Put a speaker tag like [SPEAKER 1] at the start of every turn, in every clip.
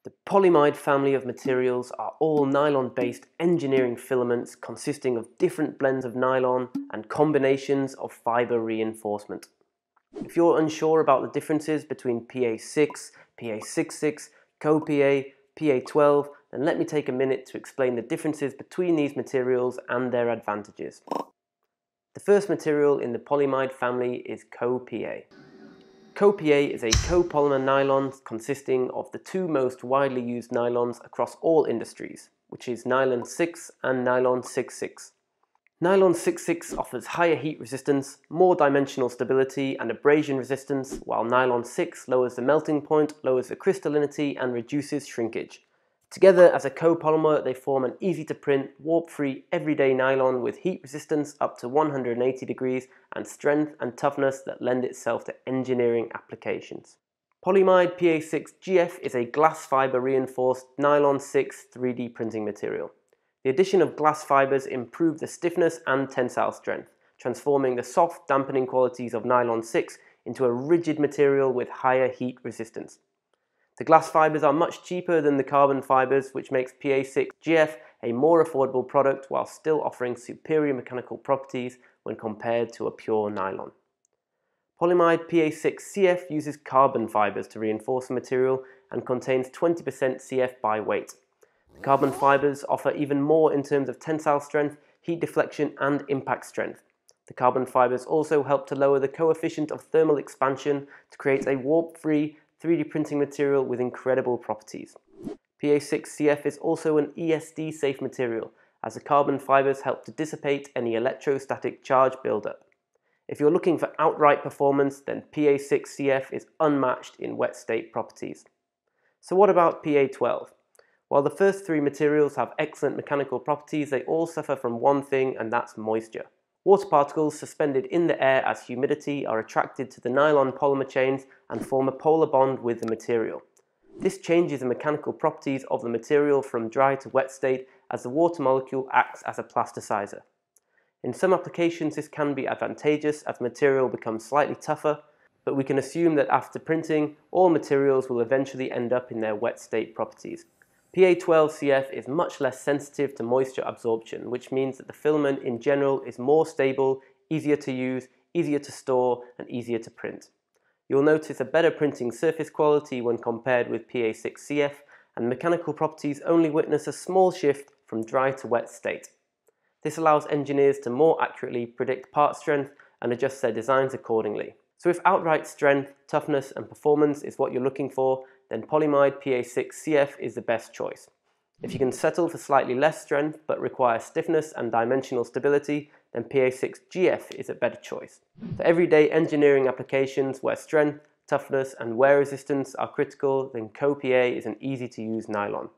[SPEAKER 1] The PolyMide family of materials are all nylon-based engineering filaments consisting of different blends of nylon and combinations of fibre reinforcement. If you're unsure about the differences between PA6, PA66, CoPA, PA12, then let me take a minute to explain the differences between these materials and their advantages. The first material in the PolyMide family is CoPA. CoPA is a copolymer nylon consisting of the two most widely used nylons across all industries, which is Nylon 6 and Nylon 66. Nylon 66 offers higher heat resistance, more dimensional stability and abrasion resistance, while Nylon 6 lowers the melting point, lowers the crystallinity and reduces shrinkage. Together as a copolymer, they form an easy-to-print, warp-free, everyday nylon with heat resistance up to 180 degrees and strength and toughness that lend itself to engineering applications. PolyMide PA6GF is a glass fibre reinforced Nylon 6 3D printing material. The addition of glass fibres improved the stiffness and tensile strength, transforming the soft, dampening qualities of Nylon 6 into a rigid material with higher heat resistance. The glass fibres are much cheaper than the carbon fibres, which makes PA6GF a more affordable product while still offering superior mechanical properties when compared to a pure nylon. PolyMide PA6CF uses carbon fibres to reinforce the material and contains 20% CF by weight. The carbon fibres offer even more in terms of tensile strength, heat deflection and impact strength. The carbon fibres also help to lower the coefficient of thermal expansion to create a warp-free 3D printing material with incredible properties. PA6CF is also an ESD-safe material, as the carbon fibres help to dissipate any electrostatic charge buildup. If you're looking for outright performance, then PA6CF is unmatched in wet state properties. So what about PA12? While the first three materials have excellent mechanical properties, they all suffer from one thing, and that's moisture. Water particles suspended in the air as humidity are attracted to the nylon polymer chains and form a polar bond with the material. This changes the mechanical properties of the material from dry to wet state as the water molecule acts as a plasticizer. In some applications this can be advantageous as the material becomes slightly tougher, but we can assume that after printing, all materials will eventually end up in their wet state properties. PA12CF is much less sensitive to moisture absorption, which means that the filament in general is more stable, easier to use, easier to store, and easier to print. You'll notice a better printing surface quality when compared with PA6CF, and mechanical properties only witness a small shift from dry to wet state. This allows engineers to more accurately predict part strength and adjust their designs accordingly. So if outright strength, toughness, and performance is what you're looking for, then PolyMide PA6CF is the best choice. If you can settle for slightly less strength but require stiffness and dimensional stability, then PA6GF is a better choice. For everyday engineering applications where strength, toughness, and wear resistance are critical, then CoPA is an easy-to-use nylon.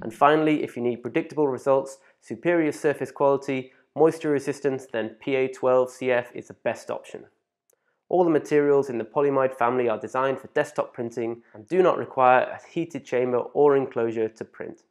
[SPEAKER 1] And finally, if you need predictable results, superior surface quality, moisture resistance, then PA12CF is the best option. All the materials in the PolyMide family are designed for desktop printing and do not require a heated chamber or enclosure to print.